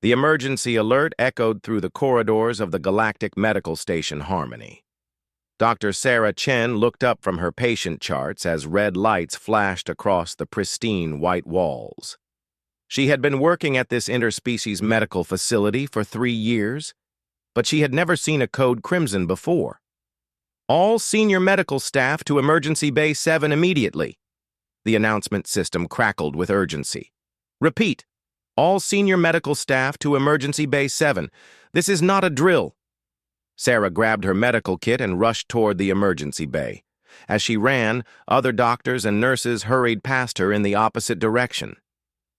The emergency alert echoed through the corridors of the Galactic Medical Station Harmony. Dr. Sarah Chen looked up from her patient charts as red lights flashed across the pristine white walls. She had been working at this interspecies medical facility for 3 years, but she had never seen a code crimson before. All senior medical staff to Emergency Bay 7 immediately. The announcement system crackled with urgency. Repeat, all senior medical staff to Emergency Bay 7. This is not a drill. Sarah grabbed her medical kit and rushed toward the emergency bay. As she ran, other doctors and nurses hurried past her in the opposite direction.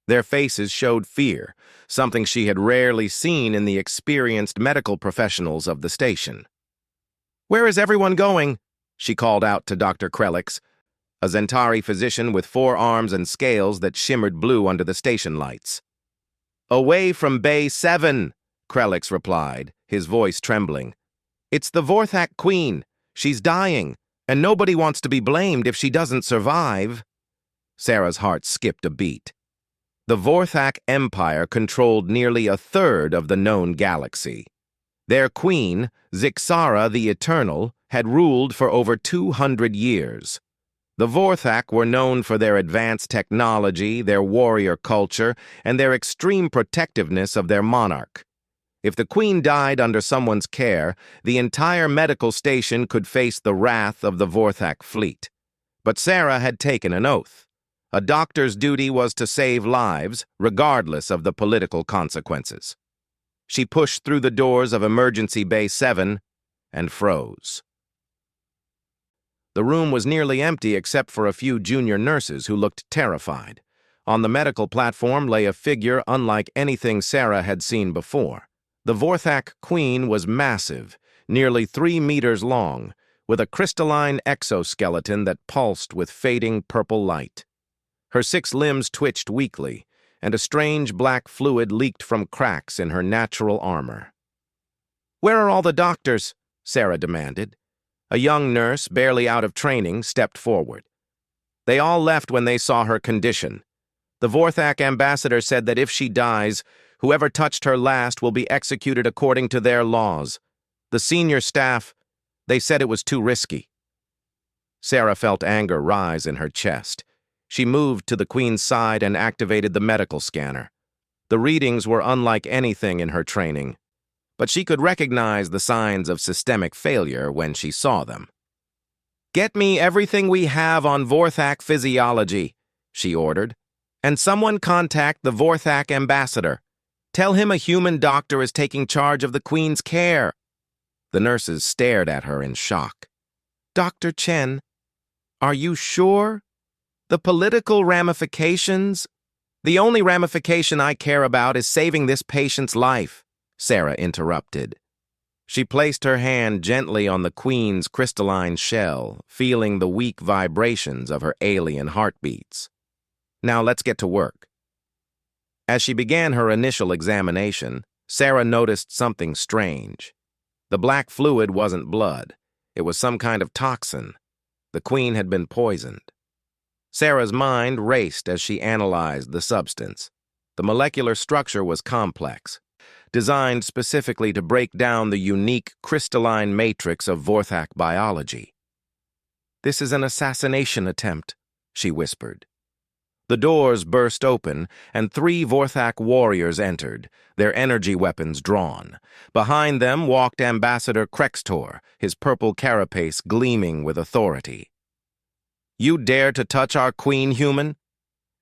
Their faces showed fear, something she had rarely seen in the experienced medical professionals of the station. "Where is everyone going?" she called out to Dr. Krelix, a Zentari physician with 4 arms and scales that shimmered blue under the station lights. "Away from Bay 7, Krelix replied, his voice trembling. "It's the Vorthak Queen. She's dying, and nobody wants to be blamed if she doesn't survive." Sarah's heart skipped a beat. The Vorthak Empire controlled nearly a third of the known galaxy. Their queen, Zixara the Eternal, had ruled for over 200 years. The Vorthak were known for their advanced technology, their warrior culture, and their extreme protectiveness of their monarch. If the queen died under someone's care, the entire medical station could face the wrath of the Vorthak fleet. But Sarah had taken an oath. A doctor's duty was to save lives, regardless of the political consequences. She pushed through the doors of Emergency Bay 7 and froze. The room was nearly empty except for a few junior nurses who looked terrified. On the medical platform lay a figure unlike anything Sarah had seen before. The Vorthak Queen was massive, nearly 3 meters long, with a crystalline exoskeleton that pulsed with fading purple light. Her 6 limbs twitched weakly, and a strange black fluid leaked from cracks in her natural armor. "Where are all the doctors?" Sarah demanded. A young nurse, barely out of training, stepped forward. "They all left when they saw her condition. The Vorthak ambassador said that if she dies, whoever touched her last will be executed according to their laws. The senior staff, they said it was too risky." Sarah felt anger rise in her chest. She moved to the Queen's side and activated the medical scanner. The readings were unlike anything in her training, but she could recognize the signs of systemic failure when she saw them. "Get me everything we have on Vorthak physiology," she ordered, "and someone contact the Vorthak ambassador. Tell him a human doctor is taking charge of the Queen's care." The nurses stared at her in shock. "Dr. Chen, are you sure? The political ramifications?" "The only ramification I care about is saving this patient's life," Sarah interrupted. She placed her hand gently on the Queen's crystalline shell, feeling the weak vibrations of her alien heartbeats. "Now let's get to work." As she began her initial examination, Sarah noticed something strange. The black fluid wasn't blood. It was some kind of toxin. The Queen had been poisoned. Sarah's mind raced as she analyzed the substance. The molecular structure was complex, designed specifically to break down the unique crystalline matrix of Vorthak biology. "This is an assassination attempt," she whispered. The doors burst open, and 3 Vorthak warriors entered, their energy weapons drawn. Behind them walked Ambassador Krextor, his purple carapace gleaming with authority. "You dare to touch our queen, human?"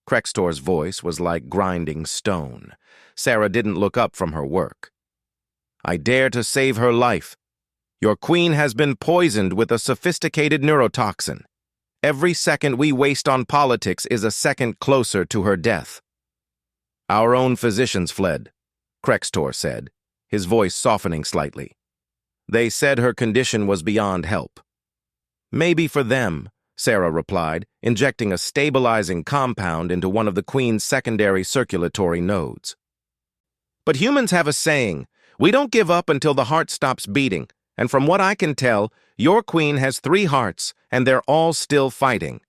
Krextor's voice was like grinding stone. Sarah didn't look up from her work. "I dare to save her life. Your queen has been poisoned with a sophisticated neurotoxin. Every second we waste on politics is a second closer to her death." "Our own physicians fled," Krextor said, his voice softening slightly. "They said her condition was beyond help." "Maybe for them," Sarah replied, injecting a stabilizing compound into one of the Queen's secondary circulatory nodes. "But humans have a saying, we don't give up until the heart stops beating, and from what I can tell, your queen has 3 hearts, and they're all still fighting."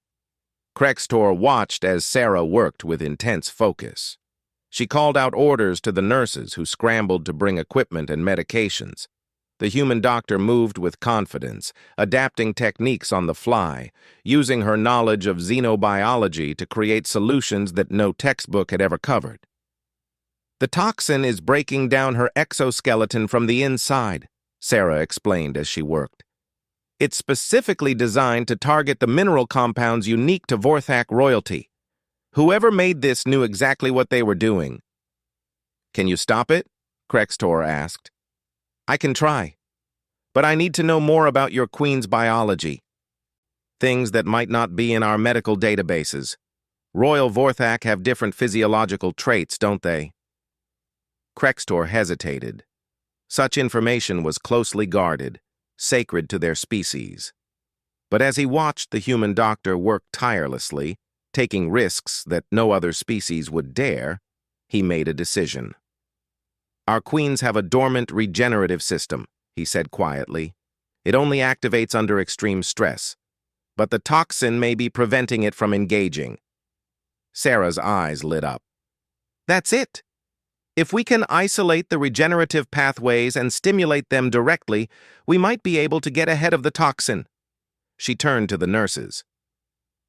Krextor watched as Sarah worked with intense focus. She called out orders to the nurses who scrambled to bring equipment and medications. The human doctor moved with confidence, adapting techniques on the fly, using her knowledge of xenobiology to create solutions that no textbook had ever covered. "The toxin is breaking down her exoskeleton from the inside," Sarah explained as she worked. "It's specifically designed to target the mineral compounds unique to Vorthak royalty. Whoever made this knew exactly what they were doing." "Can you stop it?" Krextor asked. "I can try, but I need to know more about your queen's biology. Things that might not be in our medical databases. Royal Vorthak have different physiological traits, don't they?" Krextor hesitated. Such information was closely guarded, sacred to their species. But as he watched the human doctor work tirelessly, taking risks that no other species would dare, he made a decision. "Our queens have a dormant regenerative system," he said quietly. "It only activates under extreme stress, but the toxin may be preventing it from engaging." Sarah's eyes lit up. "That's it! If we can isolate the regenerative pathways and stimulate them directly, we might be able to get ahead of the toxin." She turned to the nurses.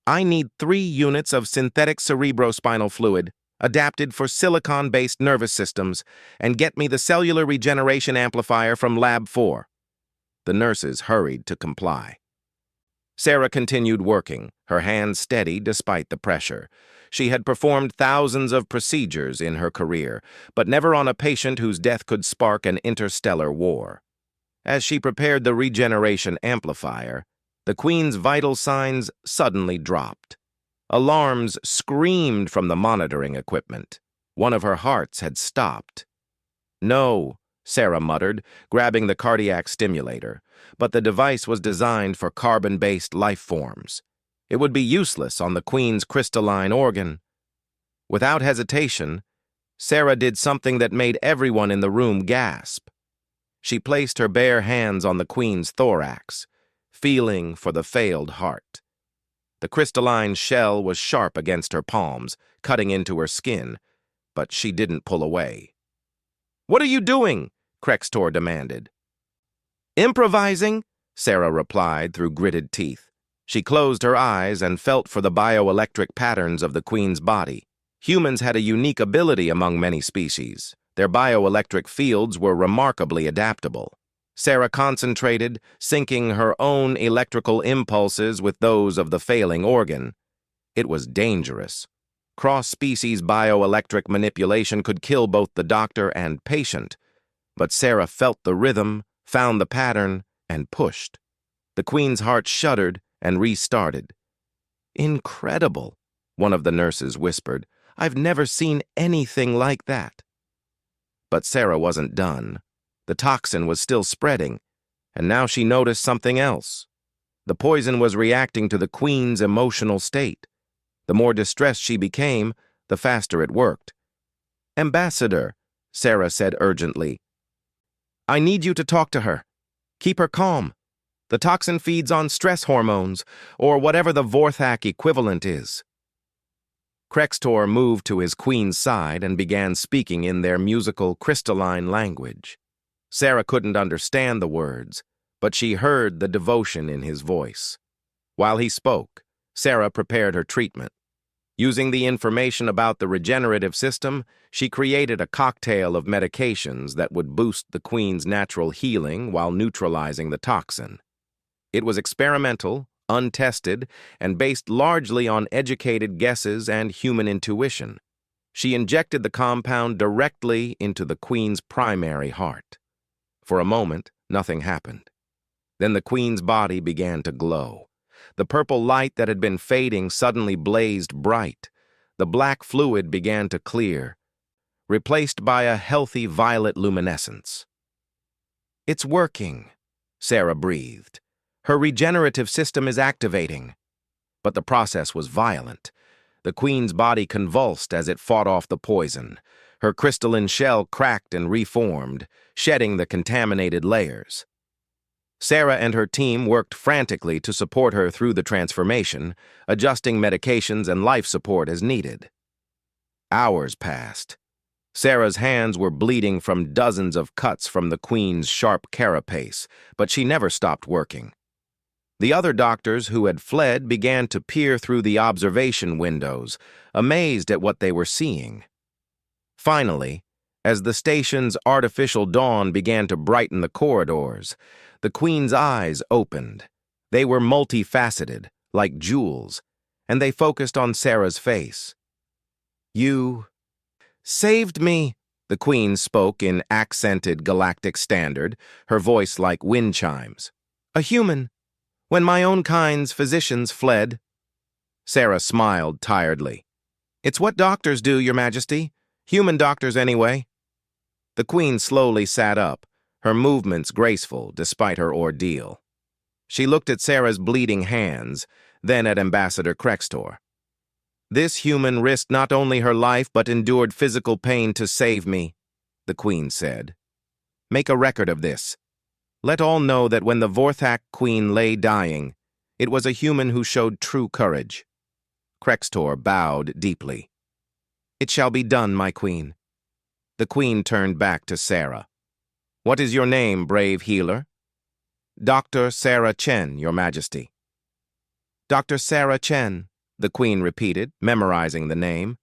"I need 3 units of synthetic cerebrospinal fluid, adapted for silicon-based nervous systems, and get me the cellular regeneration amplifier from Lab 4. The nurses hurried to comply. Sarah continued working, her hands steady despite the pressure. She had performed thousands of procedures in her career, but never on a patient whose death could spark an interstellar war. As she prepared the regeneration amplifier, the Queen's vital signs suddenly dropped. Alarms screamed from the monitoring equipment. One of her hearts had stopped. "No," Sarah muttered, grabbing the cardiac stimulator, but the device was designed for carbon-based life forms. It would be useless on the Queen's crystalline organ. Without hesitation, Sarah did something that made everyone in the room gasp. She placed her bare hands on the Queen's thorax, feeling for the failed heart. The crystalline shell was sharp against her palms, cutting into her skin, but she didn't pull away. "What are you doing?" Krextor demanded. "Improvising," Sarah replied through gritted teeth. She closed her eyes and felt for the bioelectric patterns of the Queen's body. Humans had a unique ability among many species. Their bioelectric fields were remarkably adaptable. Sarah concentrated, syncing her own electrical impulses with those of the failing organ. It was dangerous. Cross-species bioelectric manipulation could kill both the doctor and patient. But Sarah felt the rhythm, found the pattern, and pushed. The Queen's heart shuddered and restarted. "Incredible," one of the nurses whispered. "I've never seen anything like that." But Sarah wasn't done. The toxin was still spreading, and now she noticed something else. The poison was reacting to the Queen's emotional state. The more distressed she became, the faster it worked. "Ambassador," Sarah said urgently, "I need you to talk to her. Keep her calm. The toxin feeds on stress hormones, or whatever the Vorthak equivalent is." Krextor moved to his Queen's side and began speaking in their musical, crystalline language. Sarah couldn't understand the words, but she heard the devotion in his voice. While he spoke, Sarah prepared her treatment. Using the information about the regenerative system, she created a cocktail of medications that would boost the Queen's natural healing while neutralizing the toxin. It was experimental, untested, and based largely on educated guesses and human intuition. She injected the compound directly into the Queen's primary heart. For a moment, nothing happened. Then the Queen's body began to glow. The purple light that had been fading suddenly blazed bright. The black fluid began to clear, replaced by a healthy violet luminescence. "It's working," Sarah breathed. "Her regenerative system is activating." But the process was violent. The Queen's body convulsed as it fought off the poison. Her crystalline shell cracked and reformed, shedding the contaminated layers. Sarah and her team worked frantically to support her through the transformation, adjusting medications and life support as needed. Hours passed, Sarah's hands were bleeding from dozens of cuts from the Queen's sharp carapace, but she never stopped working. The other doctors who had fled began to peer through the observation windows, amazed at what they were seeing. Finally, as the station's artificial dawn began to brighten the corridors, the Queen's eyes opened. They were multifaceted, like jewels, and they focused on Sarah's face. "You saved me," the Queen spoke in accented galactic standard, her voice like wind chimes. "A human, when my own kind's physicians fled." Sarah smiled tiredly. "It's what doctors do, Your Majesty. Human doctors, anyway." The Queen slowly sat up, her movements graceful despite her ordeal. She looked at Sarah's bleeding hands, then at Ambassador Krextor. "This human risked not only her life but endured physical pain to save me," the Queen said. "Make a record of this. Let all know that when the Vorthak Queen lay dying, it was a human who showed true courage." Krextor bowed deeply. "It shall be done, my Queen." The Queen turned back to Sarah. "What is your name, brave healer?" "Dr. Sarah Chen, Your Majesty." "Dr. Sarah Chen," the Queen repeated, memorizing the name.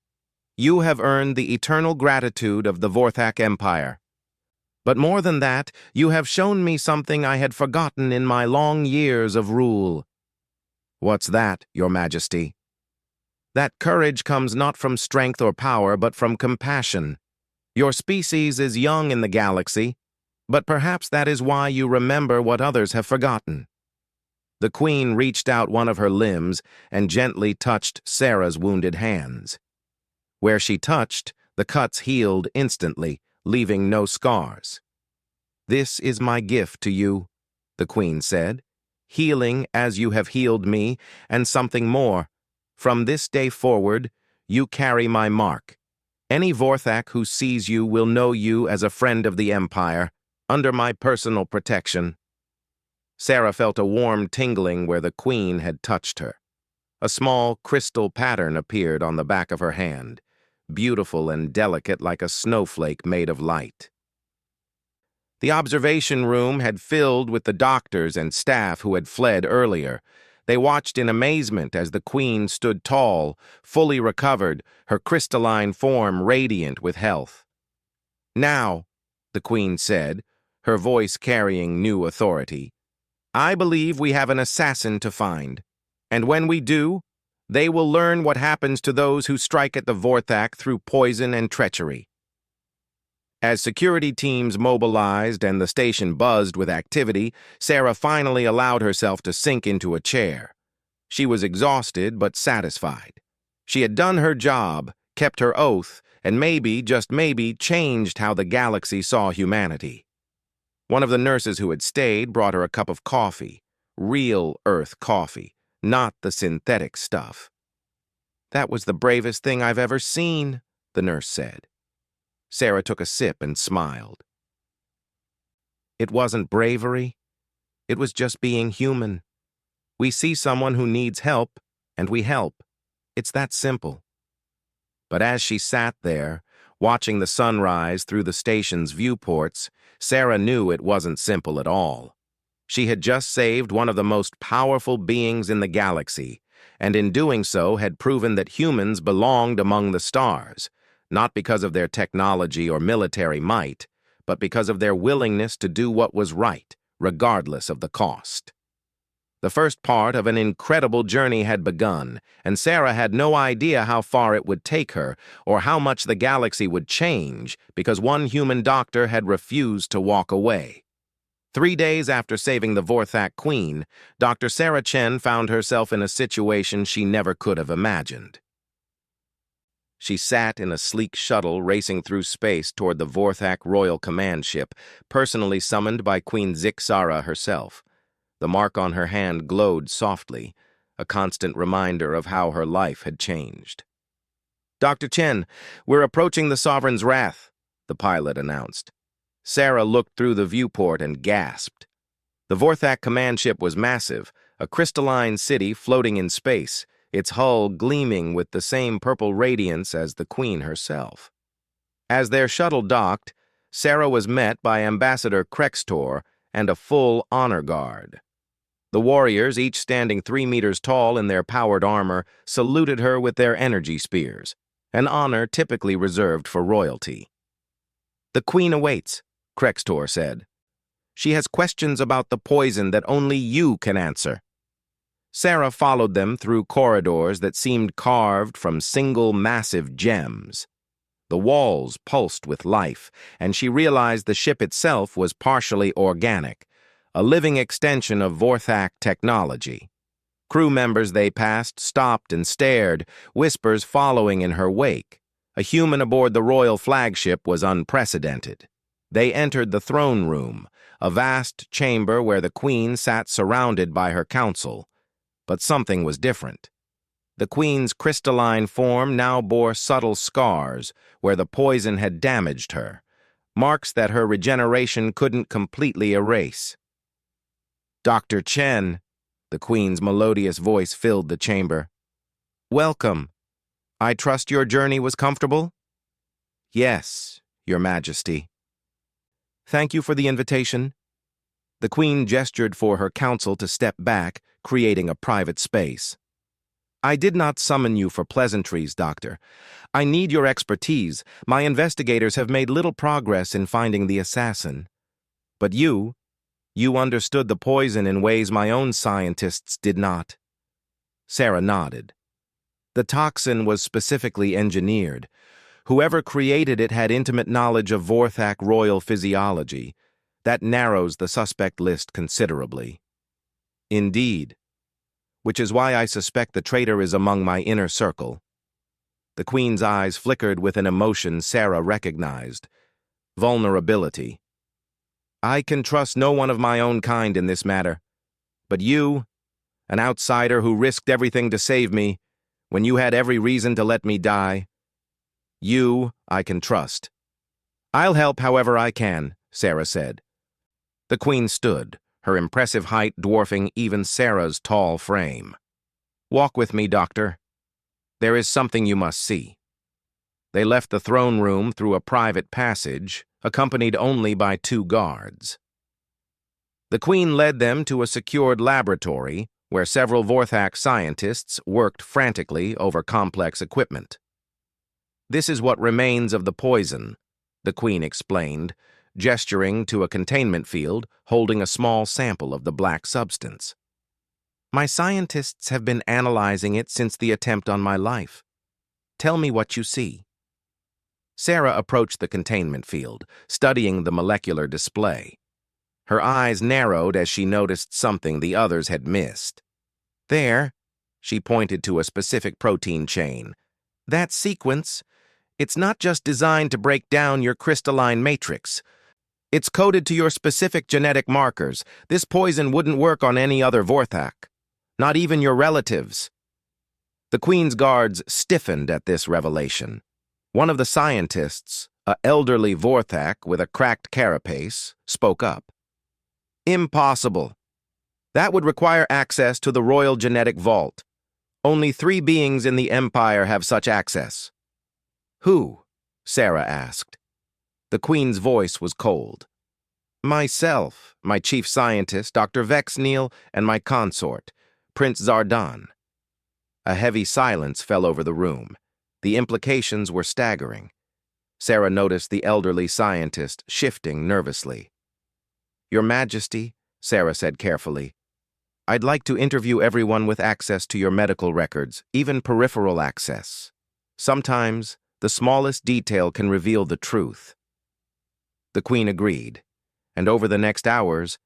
"You have earned the eternal gratitude of the Vorthak Empire. But more than that, you have shown me something I had forgotten in my long years of rule." "What's that, Your Majesty?" "That courage comes not from strength or power, but from compassion. Your species is young in the galaxy, but perhaps that is why you remember what others have forgotten." The Queen reached out one of her limbs and gently touched Sarah's wounded hands. Where she touched, the cuts healed instantly, leaving no scars. "This is my gift to you," the Queen said. "Healing as you have healed me, and something more. From this day forward, you carry my mark. Any Vorthak who sees you will know you as a friend of the Empire, under my personal protection." Sarah felt a warm tingling where the Queen had touched her. A small crystal pattern appeared on the back of her hand, beautiful and delicate like a snowflake made of light. The observation room had filled with the doctors and staff who had fled earlier. They watched in amazement as the Queen stood tall, fully recovered, her crystalline form radiant with health. "Now," the Queen said, her voice carrying new authority, "I believe we have an assassin to find, and when we do, they will learn what happens to those who strike at the Vorthak through poison and treachery." As security teams mobilized and the station buzzed with activity, Sarah finally allowed herself to sink into a chair. She was exhausted but satisfied. She had done her job, kept her oath, and maybe, just maybe, changed how the galaxy saw humanity. One of the nurses who had stayed brought her a cup of coffee, real Earth coffee, not the synthetic stuff. "That was the bravest thing I've ever seen," the nurse said. Sarah took a sip and smiled. "It wasn't bravery. It was just being human. We see someone who needs help, and we help. It's that simple." But as she sat there, watching the sunrise through the station's viewports, Sarah knew it wasn't simple at all. She had just saved one of the most powerful beings in the galaxy, and in doing so had proven that humans belonged among the stars, not because of their technology or military might, but because of their willingness to do what was right, regardless of the cost. The first part of an incredible journey had begun, and Sarah had no idea how far it would take her or how much the galaxy would change because one human doctor had refused to walk away. 3 days after saving the Vorthak Queen, Dr. Sarah Chen found herself in a situation she never could have imagined. She sat in a sleek shuttle racing through space toward the Vorthak Royal Command Ship, personally summoned by Queen Zixara herself. The mark on her hand glowed softly, a constant reminder of how her life had changed. "Dr. Chen, we're approaching the Sovereign's wrath," the pilot announced. Sarah looked through the viewport and gasped. The Vorthak command ship was massive, a crystalline city floating in space, its hull gleaming with the same purple radiance as the Queen herself. As their shuttle docked, Sarah was met by Ambassador Krextor and a full honor guard. The warriors, each standing 3 meters tall in their powered armor, saluted her with their energy spears, an honor typically reserved for royalty. "The Queen awaits," Krextor said. "She has questions about the poison that only you can answer." Sarah followed them through corridors that seemed carved from single massive gems. The walls pulsed with life, and she realized the ship itself was partially organic, a living extension of Vorthak technology. Crew members they passed stopped and stared, whispers following in her wake. A human aboard the royal flagship was unprecedented. They entered the throne room, a vast chamber where the Queen sat surrounded by her council. But something was different. The Queen's crystalline form now bore subtle scars where the poison had damaged her, marks that her regeneration couldn't completely erase. "Dr. Chen," the Queen's melodious voice filled the chamber. "Welcome. I trust your journey was comfortable?" "Yes, Your Majesty." "Thank you for the invitation." The Queen gestured for her council to step back, creating a private space. "I did not summon you for pleasantries, Doctor. I need your expertise. My investigators have made little progress in finding the assassin. But you understood the poison in ways my own scientists did not." Sarah nodded. "The toxin was specifically engineered. Whoever created it had intimate knowledge of Vorthak royal physiology. That narrows the suspect list considerably." "Indeed. Which is why I suspect the traitor is among my inner circle." The Queen's eyes flickered with an emotion Sarah recognized: vulnerability. "I can trust no one of my own kind in this matter. But you, an outsider who risked everything to save me, when you had every reason to let me die, you I can trust." "I'll help however I can," Sarah said. The Queen stood, her impressive height dwarfing even Sarah's tall frame. "Walk with me, Doctor. There is something you must see." They left the throne room through a private passage, accompanied only by 2 guards. The Queen led them to a secured laboratory where several Vorthak scientists worked frantically over complex equipment. "This is what remains of the poison," the Queen explained, gesturing to a containment field holding a small sample of the black substance. "My scientists have been analyzing it since the attempt on my life. Tell me what you see." Sarah approached the containment field, studying the molecular display. Her eyes narrowed as she noticed something the others had missed. "There," she pointed to a specific protein chain. "That sequence, it's not just designed to break down your crystalline matrix. It's coded to your specific genetic markers. This poison wouldn't work on any other Vorthak, not even your relatives." The Queen's guards stiffened at this revelation. One of the scientists, an elderly Vorthak with a cracked carapace, spoke up. "Impossible. That would require access to the Royal Genetic Vault. Only 3 beings in the Empire have such access." "Who?" Sarah asked. The Queen's voice was cold. "Myself, my chief scientist, Dr. Vexneal, and my consort, Prince Zardan." A heavy silence fell over the room. The implications were staggering. Sarah noticed the elderly scientist shifting nervously. "Your Majesty," Sarah said carefully, "I'd like to interview everyone with access to your medical records, even peripheral access. Sometimes, the smallest detail can reveal the truth." The Queen agreed, and over the next hours,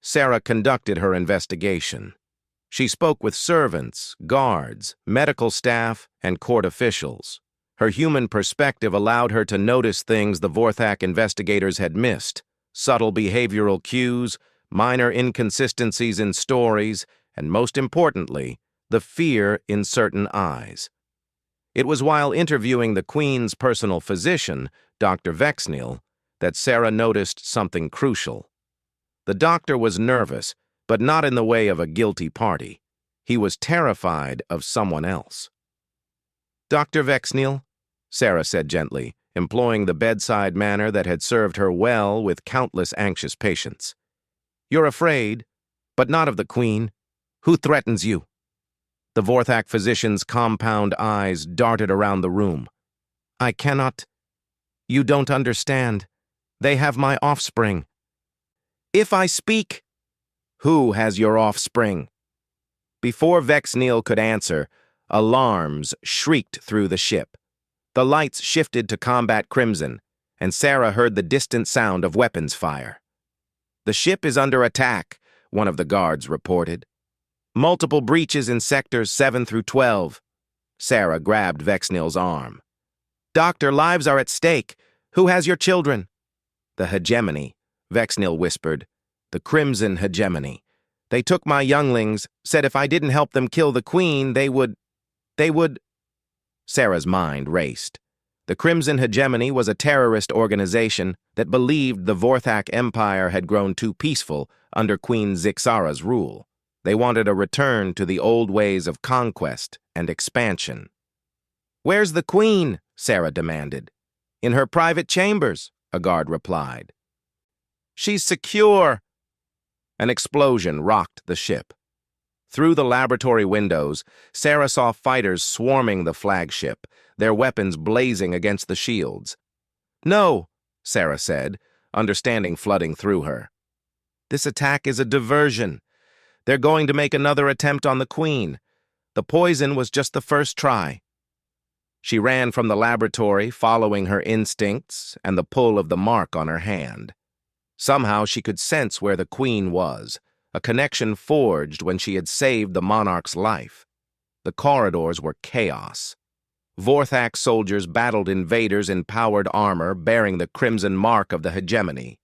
Sarah conducted her investigation. She spoke with servants, guards, medical staff, and court officials. Her human perspective allowed her to notice things the Vorthak investigators had missed: subtle behavioral cues, minor inconsistencies in stories, and most importantly, the fear in certain eyes. It was while interviewing the Queen's personal physician, Dr. Vexneal, that Sarah noticed something crucial. The doctor was nervous, but not in the way of a guilty party. He was terrified of someone else. "Dr. Vexneal," Sarah said gently, employing the bedside manner that had served her well with countless anxious patients. "You're afraid, but not of the Queen. Who threatens you?" The Vorthak physician's compound eyes darted around the room. "I cannot. You don't understand. They have my offspring." "If I speak—" "Who has your offspring?" Before Vexneal could answer, alarms shrieked through the ship. The lights shifted to combat crimson, and Sarah heard the distant sound of weapons fire. "The ship is under attack," one of the guards reported. "Multiple breaches in sectors 7 through 12. Sarah grabbed Vexneal's arm. "Doctor, lives are at stake. Who has your children?" "The hegemony," Vexneal whispered. "The crimson hegemony. They took my younglings, said if I didn't help them kill the Queen, they would... Sarah's mind raced. The Crimson Hegemony was a terrorist organization that believed the Vorthak Empire had grown too peaceful under Queen Zixara's rule. They wanted a return to the old ways of conquest and expansion. "Where's the Queen?" Sarah demanded. "In her private chambers," a guard replied. "She's secure." An explosion rocked the ship. Through the laboratory windows, Sarah saw fighters swarming the flagship, their weapons blazing against the shields. "No," Sarah said, understanding flooding through her. "This attack is a diversion. They're going to make another attempt on the Queen. The poison was just the first try." She ran from the laboratory, following her instincts and the pull of the mark on her hand. Somehow she could sense where the Queen was, a connection forged when she had saved the monarch's life. The corridors were chaos. Vorthak soldiers battled invaders in powered armor bearing the crimson mark of the hegemony.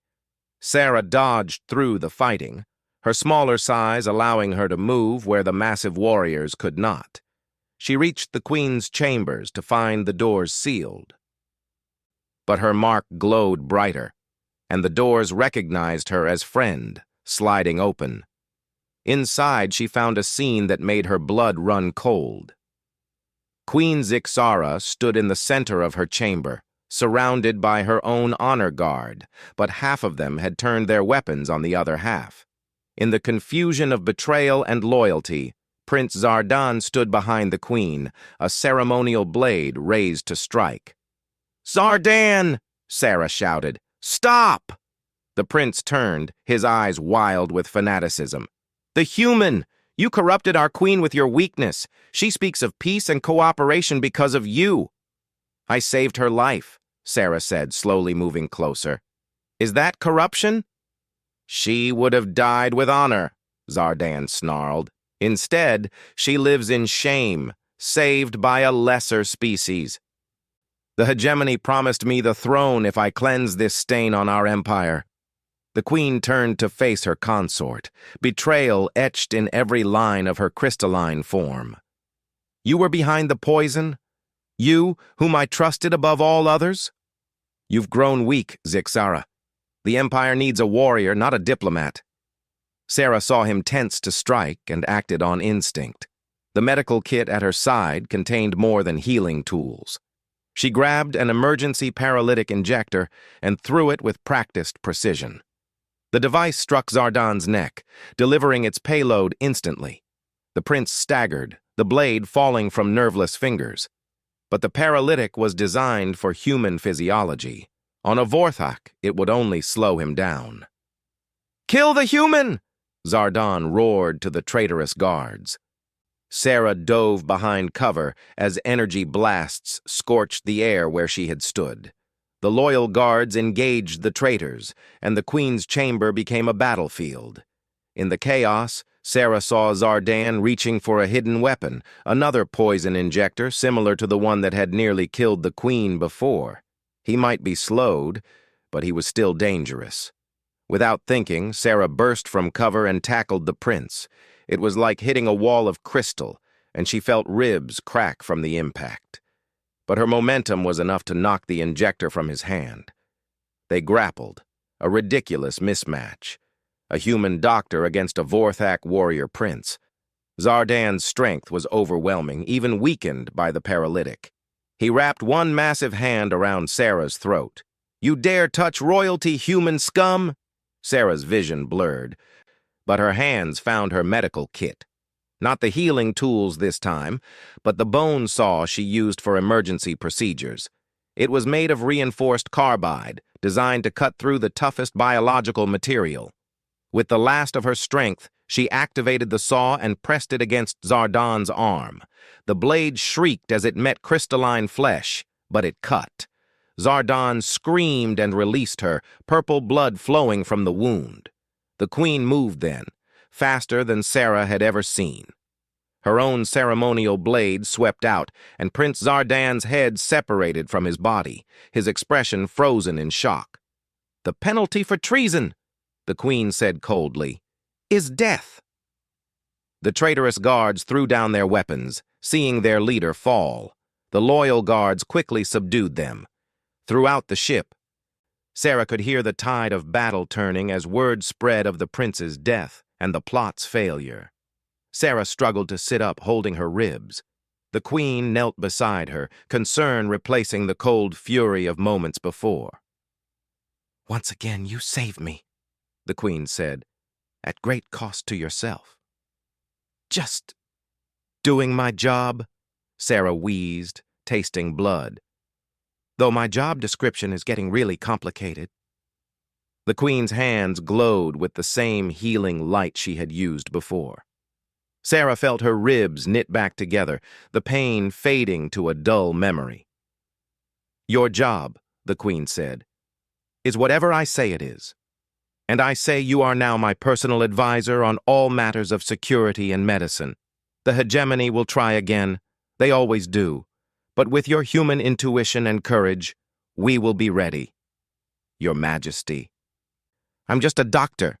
Sarah dodged through the fighting, her smaller size allowing her to move where the massive warriors could not. She reached the Queen's chambers to find the doors sealed. But her mark glowed brighter, and the doors recognized her as friend, sliding open. Inside, she found a scene that made her blood run cold. Queen Zixara stood in the center of her chamber, surrounded by her own honor guard, but half of them had turned their weapons on the other half. In the confusion of betrayal and loyalty, Prince Zardan stood behind the Queen, a ceremonial blade raised to strike. "Zardan!" Sarah shouted. "Stop!" The prince turned, his eyes wild with fanaticism. "The human! You corrupted our Queen with your weakness. She speaks of peace and cooperation because of you." "I saved her life," Sarah said, slowly moving closer. "Is that corruption?" "She would have died with honor," Zardan snarled. "Instead, she lives in shame, saved by a lesser species. The hegemony promised me the throne if I cleanse this stain on our empire." The Queen turned to face her consort, betrayal etched in every line of her crystalline form. "You were behind the poison? You, whom I trusted above all others? You've grown weak, Zixara. The Empire needs a warrior, not a diplomat." Sarah saw him tense to strike and acted on instinct. The medical kit at her side contained more than healing tools. She grabbed an emergency paralytic injector and threw it with practiced precision. The device struck Zardan's neck, delivering its payload instantly. The prince staggered, the blade falling from nerveless fingers. But the paralytic was designed for human physiology. On a Vorthak, it would only slow him down. "Kill the human!" Zardan roared to the traitorous guards. Sarah dove behind cover as energy blasts scorched the air where she had stood. The loyal guards engaged the traitors, and the Queen's chamber became a battlefield. In the chaos, Sarah saw Zardan reaching for a hidden weapon, another poison injector similar to the one that had nearly killed the Queen before. He might be slowed, but he was still dangerous. Without thinking, Sarah burst from cover and tackled the prince. It was like hitting a wall of crystal, and she felt ribs crack from the impact. But her momentum was enough to knock the injector from his hand. They grappled, a ridiculous mismatch. A human doctor against a Vorthak warrior prince. Zardan's strength was overwhelming, even weakened by the paralytic. He wrapped one massive hand around Sarah's throat. "You dare touch royalty, human scum?" Sarah's vision blurred, but her hands found her medical kit. Not the healing tools this time, but the bone saw she used for emergency procedures. It was made of reinforced carbide, designed to cut through the toughest biological material. With the last of her strength, she activated the saw and pressed it against Zardan's arm. The blade shrieked as it met crystalline flesh, but it cut. Zardan screamed and released her, purple blood flowing from the wound. The queen moved then, faster than Sarah had ever seen. Her own ceremonial blade swept out, and Prince Zardan's head separated from his body, his expression frozen in shock. "The penalty for treason," the queen said coldly, "is death." The traitorous guards threw down their weapons, seeing their leader fall. The loyal guards quickly subdued them. Throughout the ship, Sarah could hear the tide of battle turning as word spread of the prince's death and the plot's failure. Sarah struggled to sit up, holding her ribs. The queen knelt beside her, concern replacing the cold fury of moments before. "Once again, you saved me," the queen said, "at great cost to yourself." "Just doing my job," Sarah wheezed, tasting blood. "Though my job description is getting really complicated." The queen's hands glowed with the same healing light she had used before. Sarah felt her ribs knit back together, the pain fading to a dull memory. "Your job," the queen said, "is whatever I say it is. And I say you are now my personal advisor on all matters of security and medicine. The hegemony will try again. They always do. But with your human intuition and courage, we will be ready. Your Majesty. I'm just a doctor.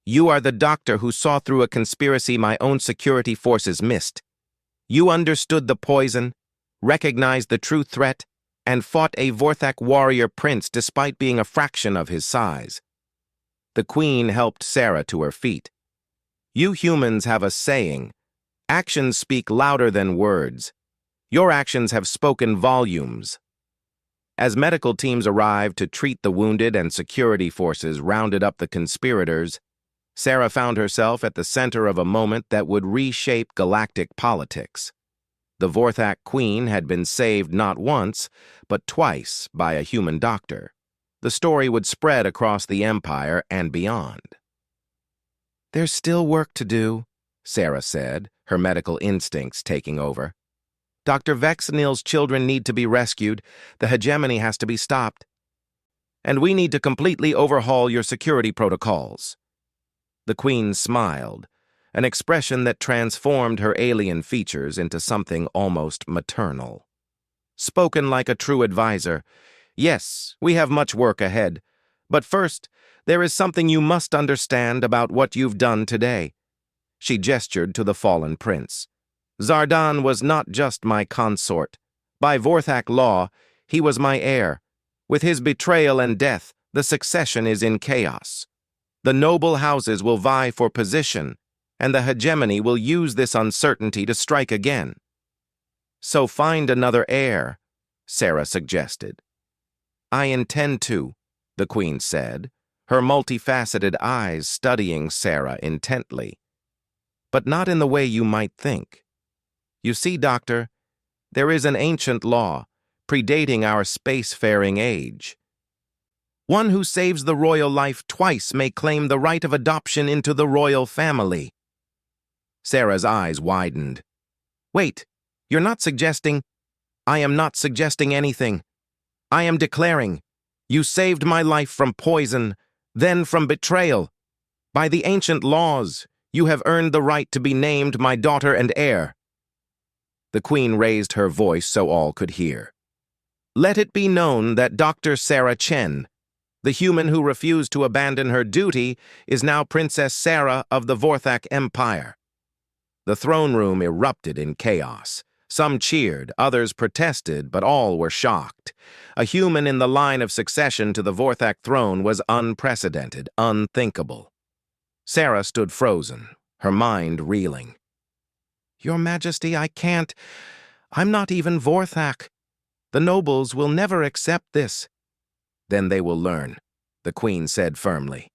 You are the doctor who saw through a conspiracy my own security forces missed. You understood the poison, recognized the true threat, and fought a Vorthak warrior prince despite being a fraction of his size." The queen helped Sarah to her feet. "You humans have a saying, actions speak louder than words. Your actions have spoken volumes." As medical teams arrived to treat the wounded and security forces rounded up the conspirators, Sarah found herself at the center of a moment that would reshape galactic politics. The Vorthak queen had been saved not once, but twice by a human doctor. The story would spread across the empire and beyond. "There's still work to do," Sarah said, her medical instincts taking over. "Dr. Vexnil's children need to be rescued. The hegemony has to be stopped. And we need to completely overhaul your security protocols." The queen smiled, an expression that transformed her alien features into something almost maternal. Spoken like a true advisor, "Yes, we have much work ahead. But first, there is something you must understand about what you've done today." She gestured to the fallen prince. "Zardan was not just my consort. By Vorthak law, he was my heir. With his betrayal and death, the succession is in chaos. The noble houses will vie for position, and the hegemony will use this uncertainty to strike again." "So find another heir," Sarah suggested. "I intend to," the queen said, her multifaceted eyes studying Sarah intently. "But not in the way you might think. You see, Doctor, there is an ancient law, predating our spacefaring age. One who saves the royal life twice may claim the right of adoption into the royal family." Sarah's eyes widened. "Wait, you're not suggesting—" "I am not suggesting anything. I am declaring, you saved my life from poison, then from betrayal. By the ancient laws, you have earned the right to be named my daughter and heir." The queen raised her voice so all could hear. "Let it be known that Dr. Sarah Chen, the human who refused to abandon her duty, is now Princess Sarah of the Vorthak Empire." The throne room erupted in chaos. Some cheered, others protested, but all were shocked. A human in the line of succession to the Vorthak throne was unprecedented, unthinkable. Sarah stood frozen, her mind reeling. "Your Majesty, I can't. I'm not even Vorthak." The nobles will never accept this. Then they will learn, the queen said firmly.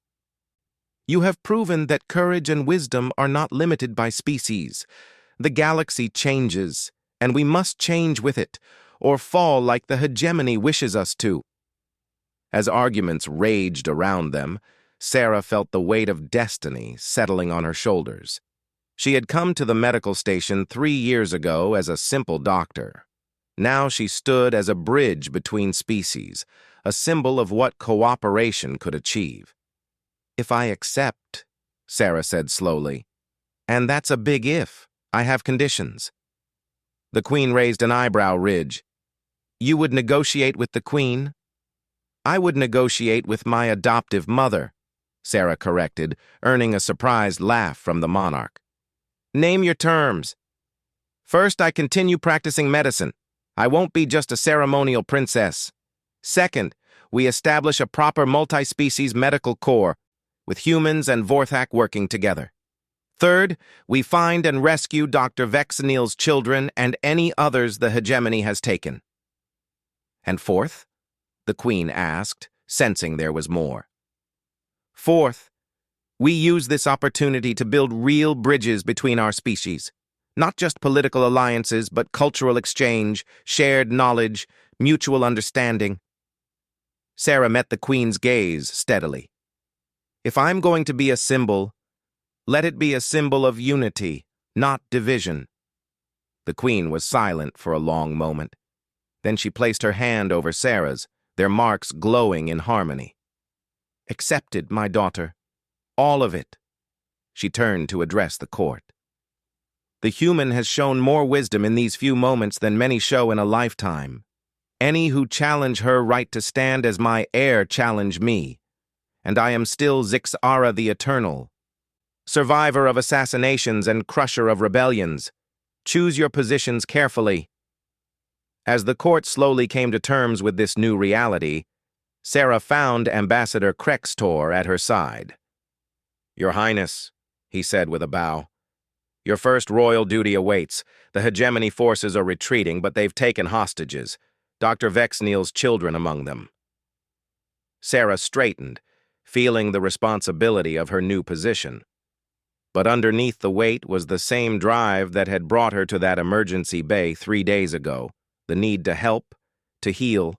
You have proven that courage and wisdom are not limited by species. The galaxy changes, and we must change with it, or fall like the hegemony wishes us to. As arguments raged around them, Sarah felt the weight of destiny settling on her shoulders. She had come to the medical station 3 years ago as a simple doctor. Now she stood as a bridge between species, a symbol of what cooperation could achieve. If I accept, Sarah said slowly, and that's a big if, I have conditions. The queen raised an eyebrow ridge. You would negotiate with the queen? I would negotiate with my adoptive mother, Sarah corrected, earning a surprised laugh from the monarch. Name your terms. First, I continue practicing medicine. I won't be just a ceremonial princess. Second, we establish a proper multi-species medical corps, with humans and Vorthak working together. Third, we find and rescue Dr. Vexenil's children and any others the hegemony has taken. And fourth? The queen asked, sensing there was more. Fourth, we use this opportunity to build real bridges between our species. Not just political alliances, but cultural exchange, shared knowledge, mutual understanding. Sarah met the queen's gaze steadily. If I'm going to be a symbol, let it be a symbol of unity, not division. The queen was silent for a long moment. Then she placed her hand over Sarah's, their marks glowing in harmony. Accepted, my daughter. All of it. She turned to address the court. The human has shown more wisdom in these few moments than many show in a lifetime. Any who challenge her right to stand as my heir challenge me. And I am still Zixara the Eternal, survivor of assassinations and crusher of rebellions. Choose your positions carefully. As the court slowly came to terms with this new reality, Sarah found Ambassador Krextor at her side. Your Highness, he said with a bow, your first royal duty awaits. The hegemony forces are retreating, but they've taken hostages, Dr. Vexenil's children among them. Sarah straightened, feeling the responsibility of her new position. But underneath the weight was the same drive that had brought her to that emergency bay 3 days ago, the need to help, to heal,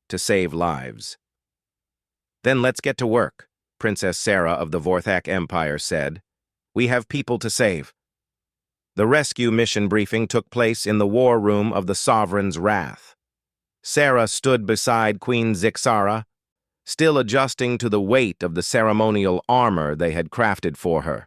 to save lives. Then let's get to work, Princess Sarah of the Vorthak Empire said. We have people to save. The rescue mission briefing took place in the war room of the Sovereign's Wrath. Sarah stood beside Queen Zixara, still adjusting to the weight of the ceremonial armor they had crafted for her.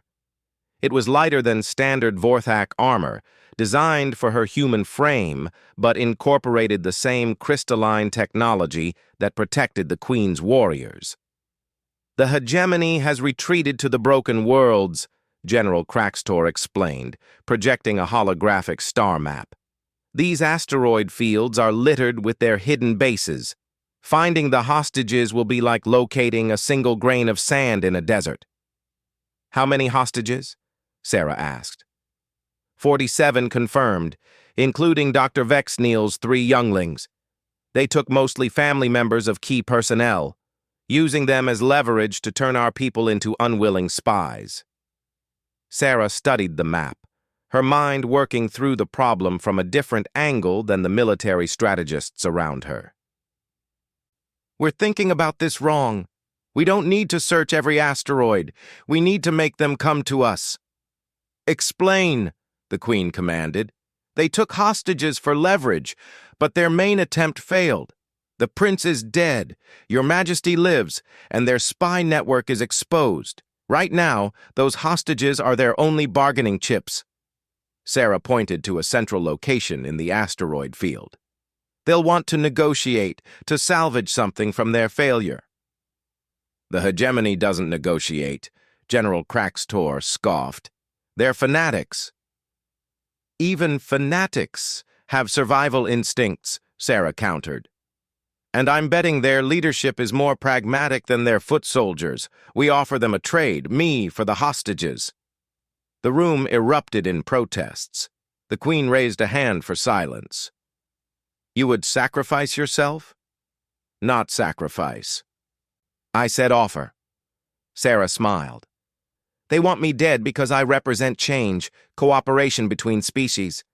It was lighter than standard Vorthak armor, designed for her human frame, but incorporated the same crystalline technology that protected the Queen's warriors. The hegemony has retreated to the broken worlds, General Krextor explained, projecting a holographic star map. These asteroid fields are littered with their hidden bases. Finding the hostages will be like locating a single grain of sand in a desert. How many hostages? Sarah asked. 47 confirmed, including Dr. Vexenil's 3 younglings. They took mostly family members of key personnel, using them as leverage to turn our people into unwilling spies. Sarah studied the map, her mind working through the problem from a different angle than the military strategists around her. We're thinking about this wrong. We don't need to search every asteroid. We need to make them come to us. Explain, the Queen commanded. They took hostages for leverage, but their main attempt failed. The prince is dead, Your Majesty lives, and their spy network is exposed. Right now, those hostages are their only bargaining chips. Sarah pointed to a central location in the asteroid field. They'll want to negotiate, to salvage something from their failure. The hegemony doesn't negotiate, General Krextor scoffed. They're fanatics. Even fanatics have survival instincts, Sarah countered. And I'm betting their leadership is more pragmatic than their foot soldiers. We offer them a trade, me for the hostages. The room erupted in protests. The Queen raised a hand for silence. You would sacrifice yourself? Not sacrifice. I said offer. Sarah smiled. They want me dead because I represent change, cooperation between species.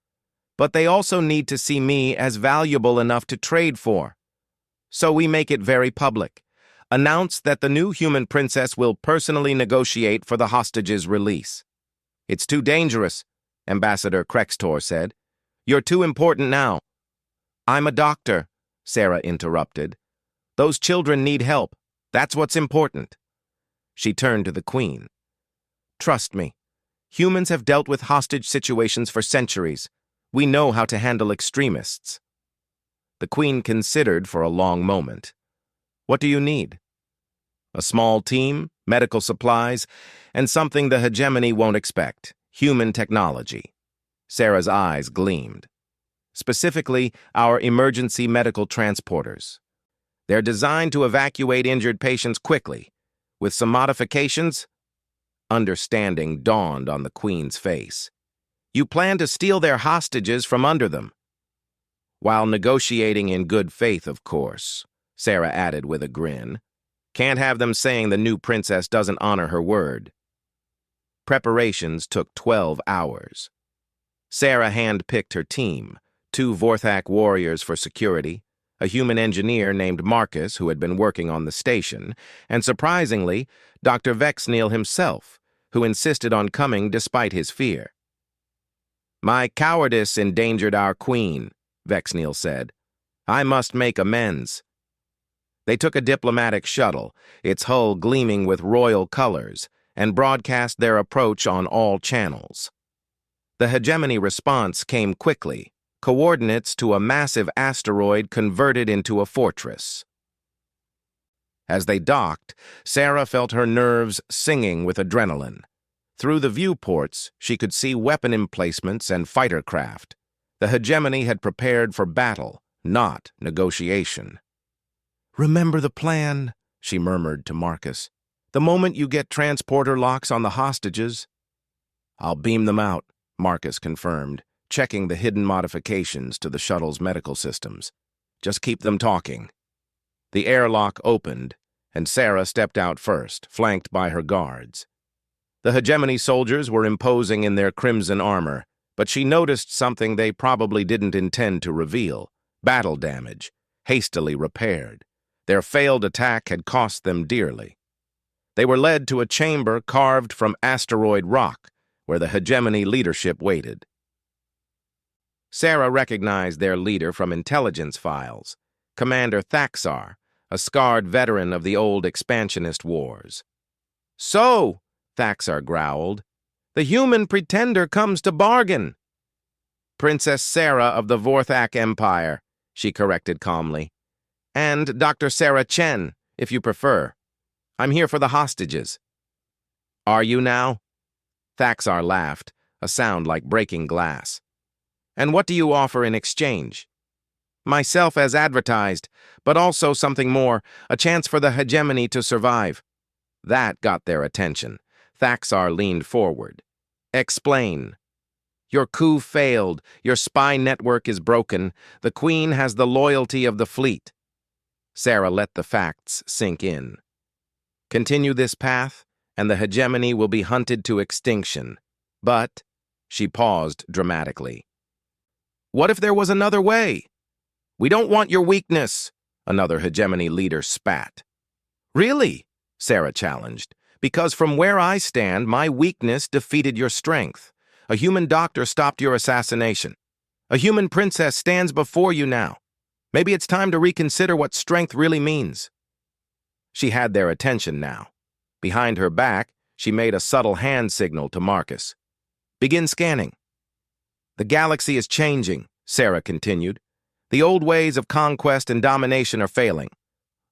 But they also need to see me as valuable enough to trade for. So we make it very public. Announce that the new human princess will personally negotiate for the hostages' release. It's too dangerous, Ambassador Krextor said. You're too important now. I'm a doctor, Sarah interrupted. Those children need help. That's what's important. She turned to the Queen. Trust me. Humans have dealt with hostage situations for centuries. We know how to handle extremists. The Queen considered for a long moment. What do you need? A small team, medical supplies, and something the hegemony won't expect, human technology. Sarah's eyes gleamed. Specifically, our emergency medical transporters. They're designed to evacuate injured patients quickly. With some modifications, understanding dawned on the Queen's face. You plan to steal their hostages from under them. While negotiating in good faith, of course, Sarah added with a grin. Can't have them saying the new princess doesn't honor her word. Preparations took 12 hours. Sarah hand-picked her team, 2 Vorthak warriors for security, a human engineer named Marcus who had been working on the station, and surprisingly, Dr. Vexneal himself, who insisted on coming despite his fear. My cowardice endangered our queen, Vexneal said. I must make amends. They took a diplomatic shuttle, its hull gleaming with royal colors, and broadcast their approach on all channels. The hegemony response came quickly, coordinates to a massive asteroid converted into a fortress. As they docked, Sarah felt her nerves singing with adrenaline. Through the viewports, she could see weapon emplacements and fighter craft. The hegemony had prepared for battle, not negotiation. Remember the plan, she murmured to Marcus. The moment you get transporter locks on the hostages. I'll beam them out, Marcus confirmed, checking the hidden modifications to the shuttle's medical systems. Just keep them talking. The airlock opened, and Sarah stepped out first, flanked by her guards. The hegemony soldiers were imposing in their crimson armor, but she noticed something they probably didn't intend to reveal: battle damage, hastily repaired. Their failed attack had cost them dearly. They were led to a chamber carved from asteroid rock, where the hegemony leadership waited. Sarah recognized their leader from intelligence files, Commander Thaxar, a scarred veteran of the old expansionist wars. So, Thaxar growled, the human pretender comes to bargain. Princess Sarah of the Vorthak Empire, she corrected calmly. And Dr. Sarah Chen, if you prefer. I'm here for the hostages. Are you now? Thaxar laughed, a sound like breaking glass. And what do you offer in exchange? Myself as advertised, but also something more, a chance for the hegemony to survive. That got their attention. Thaxar leaned forward. Explain. Your coup failed, your spy network is broken, the Queen has the loyalty of the fleet. Sarah let the facts sink in. Continue this path, and the hegemony will be hunted to extinction. But, she paused dramatically. What if there was another way? We don't want your weakness, another hegemony leader spat. Really? Sarah challenged. Because from where I stand, my weakness defeated your strength. A human doctor stopped your assassination. A human princess stands before you now. Maybe it's time to reconsider what strength really means. She had their attention now. Behind her back, she made a subtle hand signal to Marcus. Begin scanning. The galaxy is changing, Sarah continued. The old ways of conquest and domination are failing.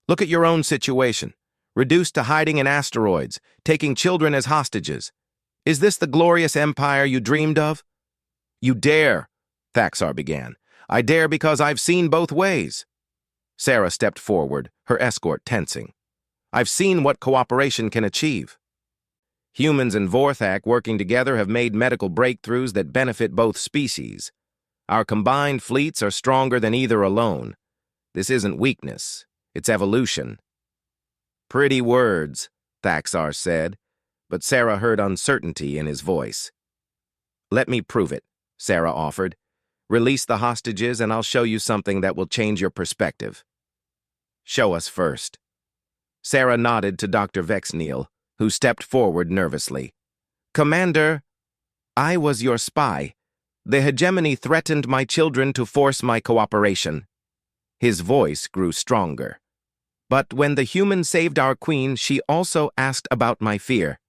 Look at your own situation. Reduced to hiding in asteroids, taking children as hostages. Is this the glorious empire you dreamed of? You dare, Thaxar began. I dare because I've seen both ways. Sarah stepped forward, her escort tensing. I've seen what cooperation can achieve. Humans and Vorthak working together have made medical breakthroughs that benefit both species. Our combined fleets are stronger than either alone. This isn't weakness, it's evolution." "Pretty words," Thaxar said, but Sarah heard uncertainty in his voice. "Let me prove it," Sarah offered. "Release the hostages and I'll show you something that will change your perspective." "Show us first." Sarah nodded to Dr. Vexneal, who stepped forward nervously. "Commander, I was your spy. The hegemony threatened my children to force my cooperation." His voice grew stronger. "But when the human saved our queen, she also asked about my fear.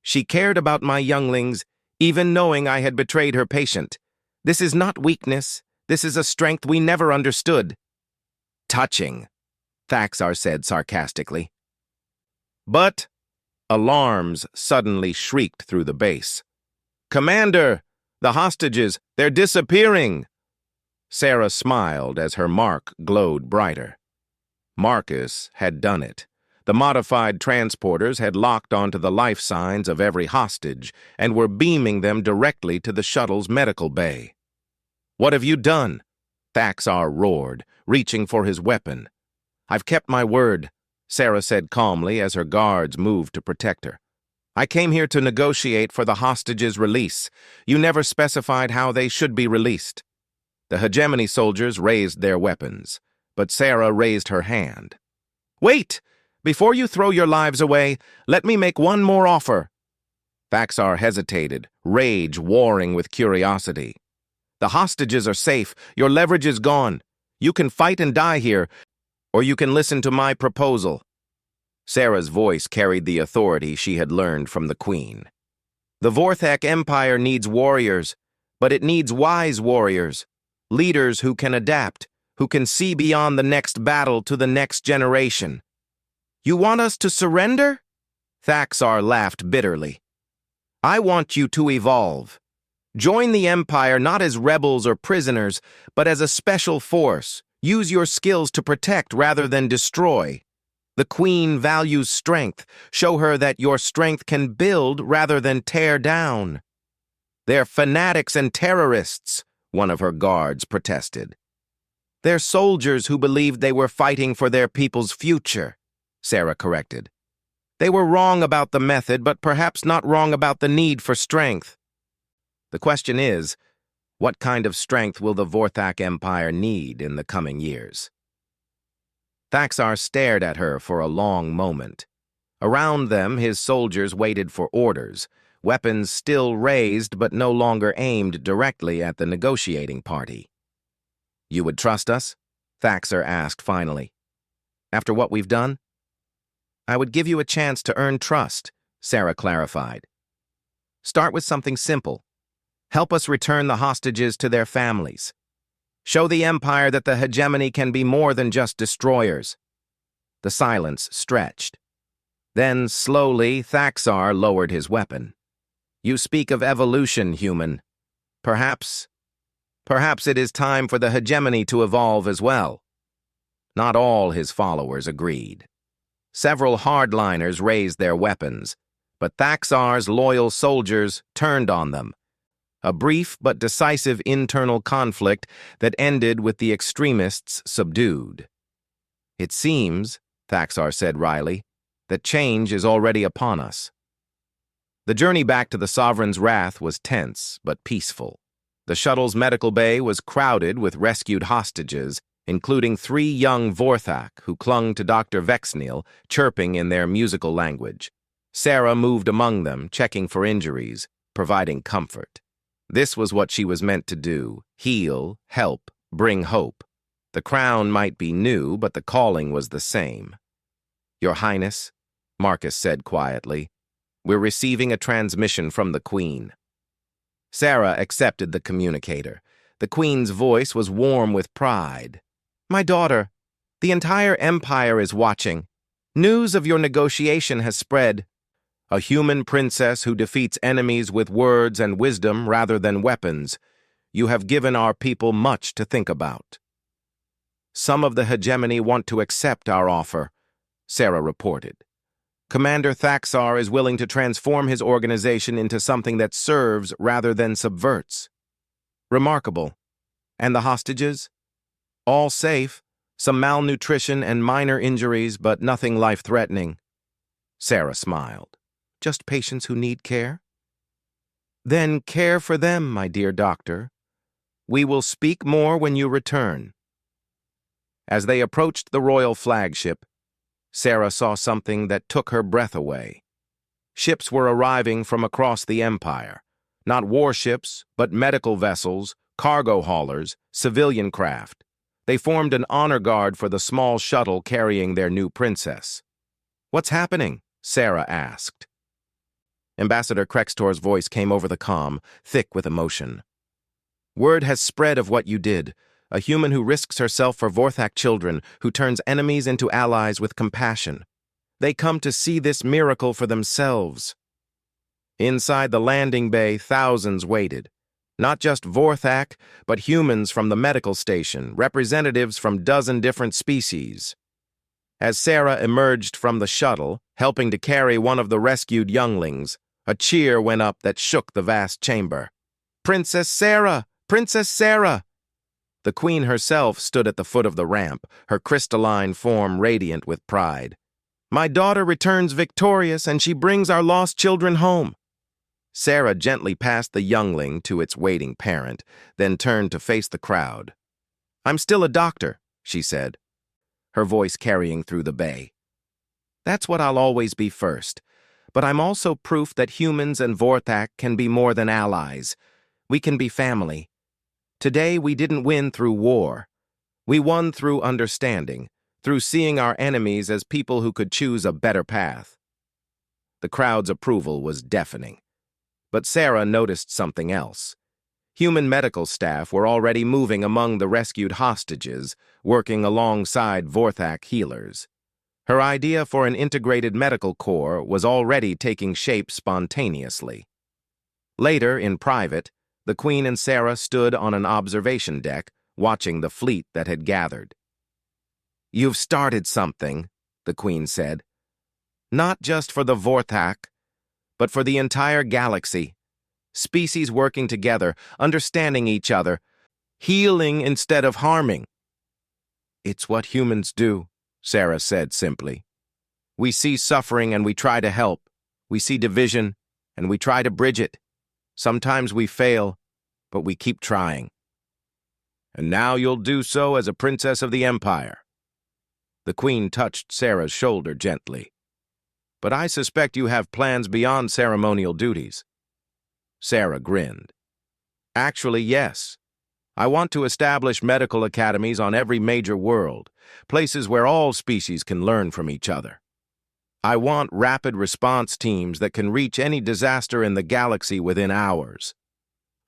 She cared about my younglings, even knowing I had betrayed her patient. This is not weakness. This is a strength we never understood." "Touching," Thaxar said sarcastically. But alarms suddenly shrieked through the base. "Commander! The hostages! They're disappearing!" Sarah smiled as her mark glowed brighter. Marcus had done it. The modified transporters had locked onto the life signs of every hostage and were beaming them directly to the shuttle's medical bay. "What have you done?" Thaxar roared, reaching for his weapon. "I've kept my word," Sarah said calmly as her guards moved to protect her. "I came here to negotiate for the hostages' release. You never specified how they should be released." The hegemony soldiers raised their weapons, but Sarah raised her hand. "Wait! Before you throw your lives away, let me make one more offer." Thaxar hesitated, rage warring with curiosity. "The hostages are safe. Your leverage is gone. You can fight and die here, or you can listen to my proposal." Sarah's voice carried the authority she had learned from the Queen. "The Vorthak Empire needs warriors, but it needs wise warriors, leaders who can adapt, who can see beyond the next battle to the next generation." "You want us to surrender?" Thaxar laughed bitterly. "I want you to evolve. Join the Empire not as rebels or prisoners, but as a special force. Use your skills to protect rather than destroy. The Queen values strength. Show her that your strength can build rather than tear down." "They're fanatics and terrorists," one of her guards protested. "They're soldiers who believed they were fighting for their people's future," Sarah corrected. "They were wrong about the method, but perhaps not wrong about the need for strength. The question is, what kind of strength will the Vorthak Empire need in the coming years?" Thaxar stared at her for a long moment. Around them, his soldiers waited for orders, weapons still raised but no longer aimed directly at the negotiating party. "You would trust us?" Thaxar asked finally. "After what we've done?" "I would give you a chance to earn trust," Sarah clarified. "Start with something simple. Help us return the hostages to their families. Show the Empire that the hegemony can be more than just destroyers." The silence stretched. Then, slowly, Thaxar lowered his weapon. "You speak of evolution, human. Perhaps it is time for the hegemony to evolve as well." Not all his followers agreed. Several hardliners raised their weapons, but Thaxar's loyal soldiers turned on them. A brief but decisive internal conflict that ended with the extremists subdued. "It seems," Thaxar said wryly, "that change is already upon us." The journey back to the Sovereign's Wrath was tense but peaceful. The shuttle's medical bay was crowded with rescued hostages, including 3 young Vorthak who clung to Dr. Vexneal, chirping in their musical language. Sarah moved among them, checking for injuries, providing comfort. This was what she was meant to do: heal, help, bring hope. The crown might be new, but the calling was the same. "Your Highness," Marcus said quietly, "we're receiving a transmission from the Queen." Sarah accepted the communicator. The Queen's voice was warm with pride. "My daughter, the entire Empire is watching. News of your negotiation has spread. A human princess who defeats enemies with words and wisdom rather than weapons. You have given our people much to think about." "Some of the hegemony want to accept our offer," Sarah reported. "Commander Thaxar is willing to transform his organization into something that serves rather than subverts." "Remarkable. And the hostages? All safe, some malnutrition and minor injuries, but nothing life-threatening. Sarah smiled. Just patients who need care? Then care for them, my dear doctor. We will speak more when you return. As they approached the royal flagship, Sarah saw something that took her breath away. Ships were arriving from across the empire. Not warships, but medical vessels, cargo haulers, civilian craft. They formed an honor guard for the small shuttle carrying their new princess. What's happening? Sarah asked. Ambassador Krextor's voice came over the comm, thick with emotion. Word has spread of what you did. A human who risks herself for Vorthak children, who turns enemies into allies with compassion. They come to see this miracle for themselves. Inside the landing bay, thousands waited. Not just Vorthak, but humans from the medical station, representatives from dozen different species. As Sarah emerged from the shuttle, helping to carry one of the rescued younglings, a cheer went up that shook the vast chamber. Princess Sarah! Princess Sarah! The queen herself stood at the foot of the ramp, her crystalline form radiant with pride. My daughter returns victorious, and she brings our lost children home. Sarah gently passed the youngling to its waiting parent, then turned to face the crowd. I'm still a doctor, she said, her voice carrying through the bay. That's what I'll always be first, but I'm also proof that humans and Vorthak can be more than allies. We can be family. Today we didn't win through war. We won through understanding, through seeing our enemies as people who could choose a better path. The crowd's approval was deafening. But Sarah noticed something else. Human medical staff were already moving among the rescued hostages, working alongside Vorthak healers. Her idea for an integrated medical corps was already taking shape spontaneously. Later, in private, the Queen and Sarah stood on an observation deck, watching the fleet that had gathered. You've started something, the Queen said. Not just for the Vorthak, but for the entire galaxy. Species working together, understanding each other, healing instead of harming. It's what humans do, Sarah said simply. We see suffering and we try to help. We see division and we try to bridge it. Sometimes we fail, but we keep trying. And now you'll do so as a princess of the Empire. The Queen touched Sarah's shoulder gently. But I suspect you have plans beyond ceremonial duties. Sarah grinned. Actually, yes. I want to establish medical academies on every major world, places where all species can learn from each other. I want rapid response teams that can reach any disaster in the galaxy within hours.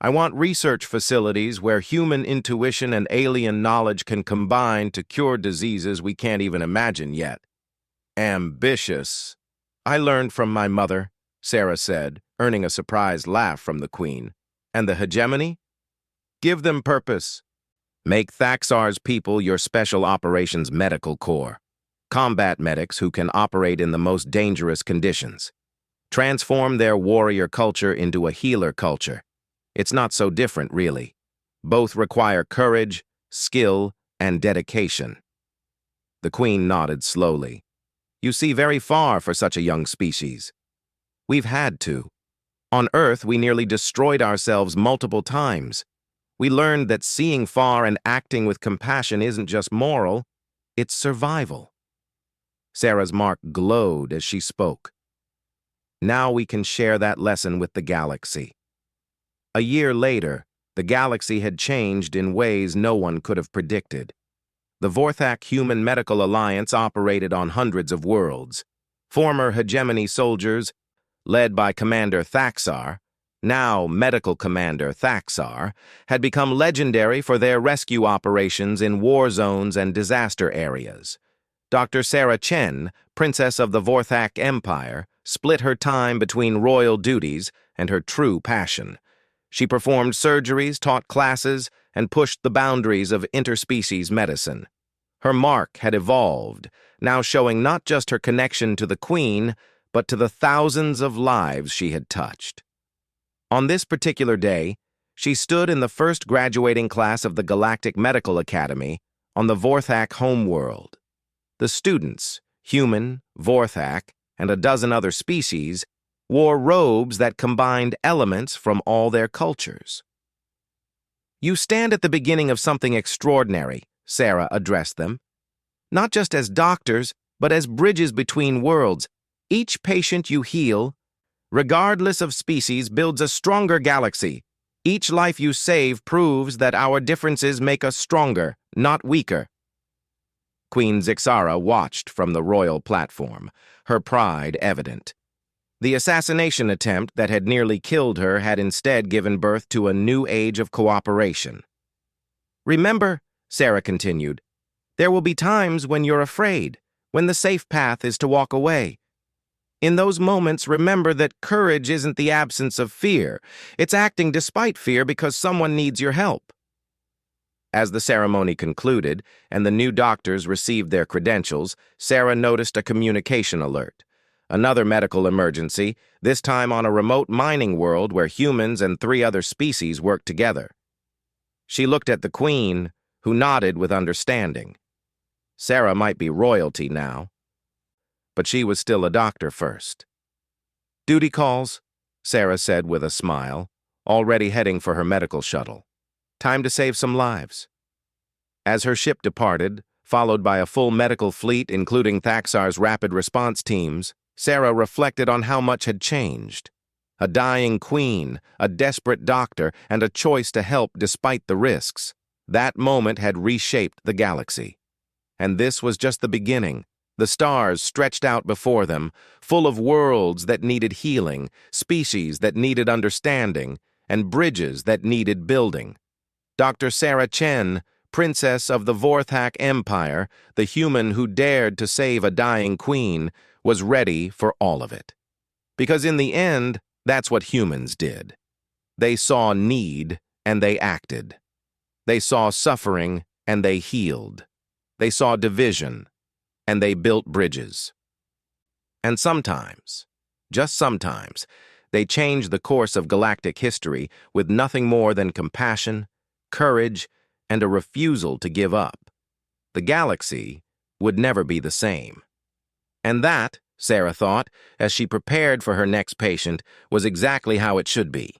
I want research facilities where human intuition and alien knowledge can combine to cure diseases we can't even imagine yet. Ambitious. I learned from my mother, Sarah said, earning a surprised laugh from the Queen. And the hegemony? Give them purpose. Make Thaxar's people your Special Operations Medical Corps. Combat medics who can operate in the most dangerous conditions. Transform their warrior culture into a healer culture. It's not so different, really. Both require courage, skill, and dedication. The Queen nodded slowly. You see very far for such a young species. We've had to. On Earth, we nearly destroyed ourselves multiple times. We learned that seeing far and acting with compassion isn't just moral, it's survival. Sarah's mark glowed as she spoke. Now we can share that lesson with the galaxy. A year later, the galaxy had changed in ways no one could have predicted. The Vorthak Human Medical Alliance operated on hundreds of worlds. Former hegemony soldiers, led by Commander Thaxar, now Medical Commander Thaxar, had become legendary for their rescue operations in war zones and disaster areas. Dr. Sarah Chen, Princess of the Vorthak Empire, split her time between royal duties and her true passion. She performed surgeries, taught classes, and pushed the boundaries of interspecies medicine. Her mark had evolved, now showing not just her connection to the Queen, but to the thousands of lives she had touched. On this particular day, She stood in the first graduating class of the Galactic Medical Academy on the Vorthak homeworld. The students, human, Vorthak, and a dozen other species, wore robes that combined elements from all their cultures. "You stand at the beginning of something extraordinary," Sarah addressed them. "Not just as doctors, but as bridges between worlds. Each patient you heal, regardless of species, builds a stronger galaxy. Each life you save proves that our differences make us stronger, not weaker." Queen Zixara watched from the royal platform, her pride evident. The assassination attempt that had nearly killed her had instead given birth to a new age of cooperation. "Remember," Sarah continued, "there will be times when you're afraid, when the safe path is to walk away. In those moments, remember that courage isn't the absence of fear. It's acting despite fear because someone needs your help." As the ceremony concluded and the new doctors received their credentials, Sarah noticed a communication alert. Another medical emergency, this time on a remote mining world where humans and 3 other species worked together. She looked at the Queen, who nodded with understanding. Sarah might be royalty now, but she was still a doctor first. "Duty calls," Sarah said with a smile, already heading for her medical shuttle. "Time to save some lives." As her ship departed, followed by a full medical fleet including Thaxar's rapid response teams, Sarah reflected on how much had changed. A dying queen, a desperate doctor, and a choice to help despite the risks. That moment had reshaped the galaxy. And this was just the beginning. The stars stretched out before them, full of worlds that needed healing, species that needed understanding, and bridges that needed building. Dr. Sarah Chen, princess of the Vorthak Empire, the human who dared to save a dying queen, was ready for all of it. Because in the end, that's what humans did. They saw need, and they acted. They saw suffering, and they healed. They saw division, and they built bridges. And sometimes, just sometimes, they changed the course of galactic history with nothing more than compassion, courage, and a refusal to give up. The galaxy would never be the same. And that, Sarah thought, as she prepared for her next patient, was exactly how it should be.